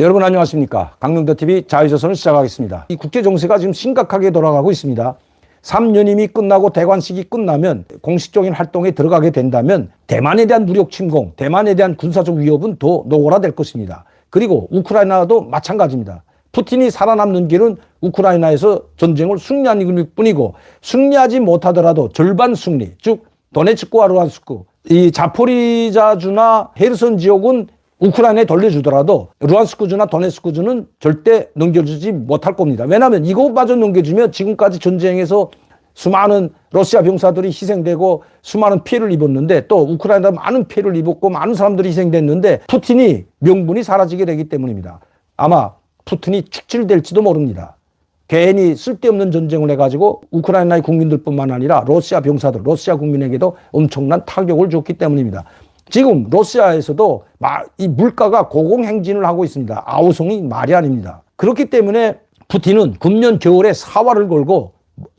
여러분 안녕하십니까. 강명도TV 자유조선을 시작하겠습니다. 이 국제 정세가 지금 심각하게 돌아가고 있습니다. 3년임이 끝나고 대관식이 끝나면 공식적인 활동에 들어가게 된다면 대만에 대한 무력 침공, 대만에 대한 군사적 위협은 더 노골화될 것입니다. 그리고 우크라이나도 마찬가지입니다. 푸틴이 살아남는 길은 우크라이나에서 전쟁을 승리하는 뿐이고, 승리하지 못하더라도 절반 승리, 즉 도네츠크와 루안스크, 이 자포리자주나 헤르손 지역은 우크라이나에 돌려주더라도 루안스크주나 도네츠크주는 절대 넘겨주지 못할 겁니다. 왜냐하면 이것마저 넘겨주면 지금까지 전쟁에서 수많은 러시아 병사들이 희생되고 수많은 피해를 입었는데, 또 우크라이나도 많은 피해를 입었고 많은 사람들이 희생됐는데 푸틴이 명분이 사라지게 되기 때문입니다. 아마 푸틴이 축출될지도 모릅니다. 괜히 쓸데없는 전쟁을 해가지고 우크라이나의 국민들뿐만 아니라 러시아 병사들, 러시아 국민에게도 엄청난 타격을 줬기 때문입니다. 지금 러시아에서도 이 물가가 고공행진을 하고 있습니다. 아우성이 말이 아닙니다. 그렇기 때문에 푸틴은 금년 겨울에 사활을 걸고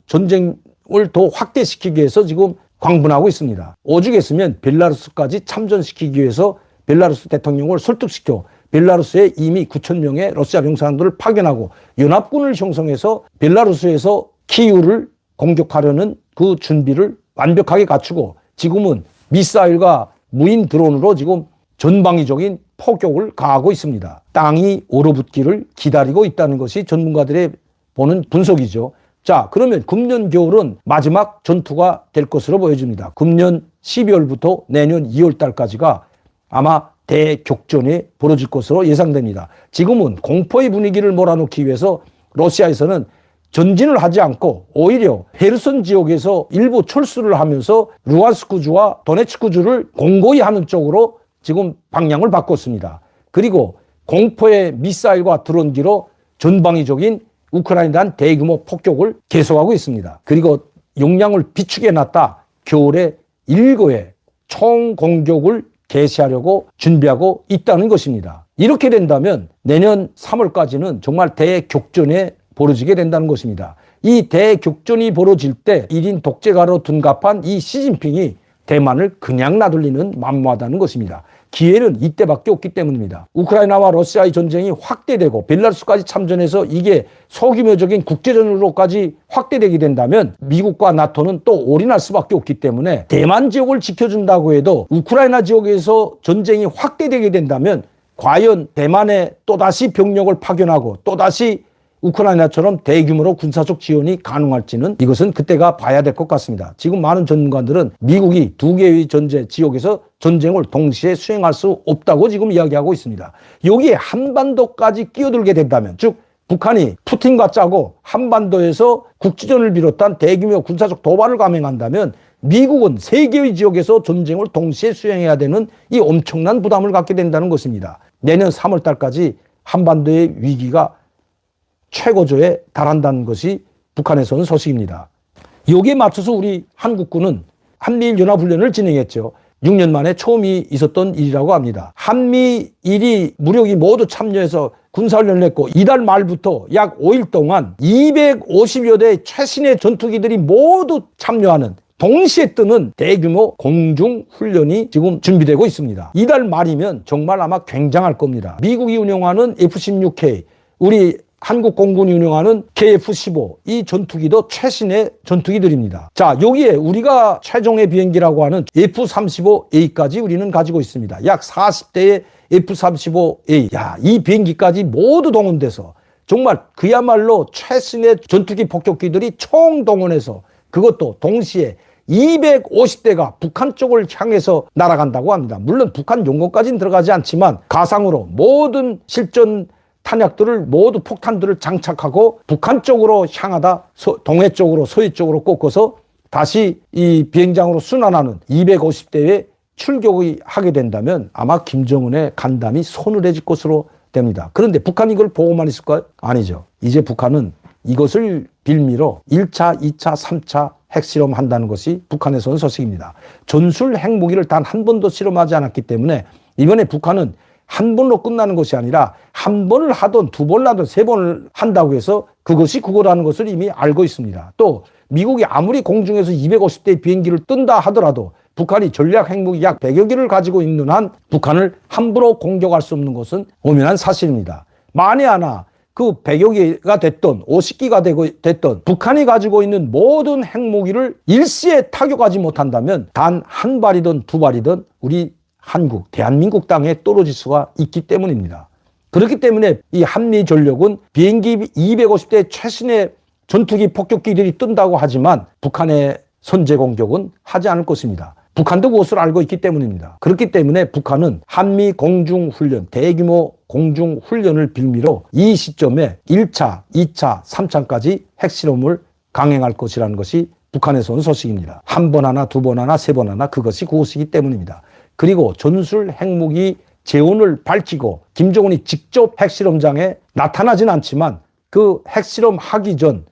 전쟁을 더 확대시키기 위해서 지금 광분하고 있습니다. 오죽했으면 벨라루스까지 참전시키기 위해서 벨라루스 대통령을 설득시켜 벨라루스에 이미 9,000명의 러시아 병사들을 파견하고 연합군을 형성해서 벨라루스에서 키이우를 공격하려는 그 준비를 완벽하게 갖추고 지금은 미사일과 무인 드론으로 지금 전방위적인 폭격을 가하고 있습니다. 땅이 얼어붙기를 기다리고 있다는 것이 전문가들의 보는 분석이죠. 자, 그러면 금년 겨울은 마지막 전투가 될 것으로 보여집니다. 금년 12월부터 내년 2월 달까지가 아마 대격전이 벌어질 것으로 예상됩니다. 지금은 공포의 분위기를 몰아넣기 위해서 러시아에서는 전진을 하지 않고 오히려 헤르손 지역에서 일부 철수를 하면서 루안스크주와 도네츠크주를 공고히 하는 쪽으로 지금 방향을 바꿨습니다. 그리고 공포의 미사일과 드론기로 전방위적인 우크라이나에 대한 대규모 폭격을 계속하고 있습니다. 그리고 역량을 비축해 놨다 겨울에 7회 총공격을 개시하려고 준비하고 있다는 것입니다. 이렇게 된다면 내년 3월까지는 정말 대격전에 벌어지게 된다는 것입니다. 이 대격전이 벌어질 때 1인 독재가로 둔갑한 이 시진핑이 대만을 그냥 놔둘리는 만무하다는 것입니다. 기회는 이때밖에 없기 때문입니다. 우크라이나와 러시아의 전쟁이 확대되고 벨라루스까지 참전해서 이게 소규모적인 국제전으로까지 확대되게 된다면 미국과 나토는 또 올인할 수밖에 없기 때문에 대만 지역을 지켜준다고 해도 우크라이나 지역에서 전쟁이 확대되게 된다면 과연 대만에 또다시 병력을 파견하고 또다시 우크라이나처럼 대규모로 군사적 지원이 가능할지는 이것은 그때가 봐야 될 것 같습니다. 지금 많은 전문가들은 미국이 2개의 전제 지역에서 전쟁을 동시에 수행할 수 없다고 지금 이야기하고 있습니다. 여기에 한반도까지 끼어들게 된다면, 즉 북한이 푸틴과 짜고 한반도에서 국지전을 비롯한 대규모 군사적 도발을 감행한다면 미국은 3개의 지역에서 전쟁을 동시에 수행해야 되는 이 엄청난 부담을 갖게 된다는 것입니다. 내년 3월 달까지 한반도의 위기가 최고조에 달한다는 것이 북한에서 온 소식입니다. 여기에 맞춰서 우리 한국군은 한미일연합훈련을 진행했죠. 6년 만에 처음이 있었던 일이라고 합니다. 한미일이 무력이 모두 참여해서 군사훈련을 했고 이달 말부터 약 5일 동안 250여 대의 최신의 전투기들이 모두 참여하는 동시에 뜨는 대규모 공중훈련이 지금 준비되고 있습니다. 이달 말이면 정말 아마 굉장할 겁니다. 미국이 운영하는 F-16K, 우리 한국 공군이 운영하는 KF-15, 이 전투기도 최신의 전투기들입니다. 자, 여기에 우리가 최종의 비행기라고 하는 F-35A까지 우리는 가지고 있습니다. 약 40대의 F-35A. 야, 이 비행기까지 모두 동원돼서 정말 그야말로 최신의 전투기 폭격기들이 총동원해서 그것도 동시에 250대가 북한 쪽을 향해서 날아간다고 합니다. 물론 북한 용건까지는 들어가지 않지만 가상으로 모든 실전 탄약들을 모두 폭탄들을 장착하고 북한 쪽으로 향하다 동해 쪽으로 서해 쪽으로 꺾어서 다시 이 비행장으로 순환하는 250대에 출격이 하게 된다면 아마 김정은의 간담이 서늘해질 것으로 됩니다. 그런데 북한이 이걸 보고만 있을까요? 아니죠. 이제 북한은 이것을 빌미로 1차, 2차, 3차 핵실험 한다는 것이 북한에서 온 소식입니다. 전술 핵무기를 단 한 번도 실험하지 않았기 때문에 이번에 북한은 한 번로 끝나는 것이 아니라 한 번을 하든 두 번을 하든 세 번을 한다고 해서 그것이 그거라는 것을 이미 알고 있습니다. 또 미국이 아무리 공중에서 250대의 비행기를 뜬다 하더라도 북한이 전략 핵무기 약 100여 개를 가지고 있는 한 북한을 함부로 공격할 수 없는 것은 엄연한 사실입니다. 만에 하나 그 100여 개가 됐던 50기가 됐던 북한이 가지고 있는 모든 핵무기를 일시에 타격하지 못한다면 단 한 발이든 두 발이든 우리 한국, 대한민국 땅에 떨어질 수가 있기 때문입니다. 그렇기 때문에 이 한미전력은 비행기 250대 최신의 전투기 폭격기들이 뜬다고 하지만 북한의 선제 공격은 하지 않을 것입니다. 북한도 그것을 알고 있기 때문입니다. 그렇기 때문에 북한은 한미 공중훈련, 대규모 공중훈련을 빌미로 이 시점에 1차, 2차, 3차까지 핵실험을 강행할 것이라는 것이 북한에서 온 소식입니다. 한 번 하나, 두 번 하나, 세 번 하나 그것이 그것이기 때문입니다. 그리고 전술 핵무기 재원을 밝히고 김정은이 직접 핵실험장에 나타나진 않지만 그 핵실험 하기 전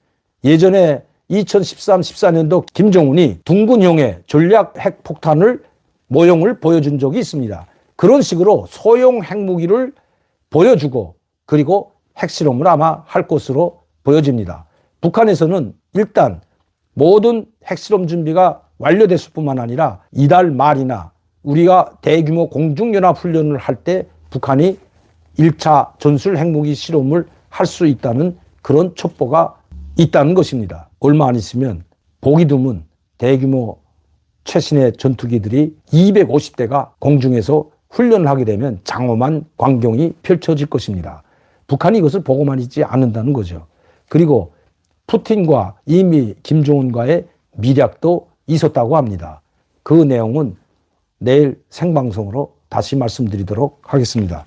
예전에 2013, 14년도 김정은이 둥근형의 전략 핵폭탄을 모형을 보여준 적이 있습니다. 그런 식으로 소형 핵무기를 보여주고 그리고 핵실험을 아마 할 것으로 보여집니다. 북한에서는 일단 모든 핵실험 준비가 완료됐을 뿐만 아니라 이달 말이나 우리가 대규모 공중연합훈련을 할 때 북한이 1차 전술 핵무기 실험을 할 수 있다는 그런 첩보가 있다는 것입니다. 얼마 안 있으면 보기 드문 대규모 최신의 전투기들이 250대가 공중에서 훈련을 하게 되면 장엄한 광경이 펼쳐질 것입니다. 북한이 이것을 보고만 있지 않는다는 거죠. 그리고 푸틴과 이미 김정은과의 밀약도 있었다고 합니다. 그 내용은 내일 생방송으로 다시 말씀드리도록 하겠습니다.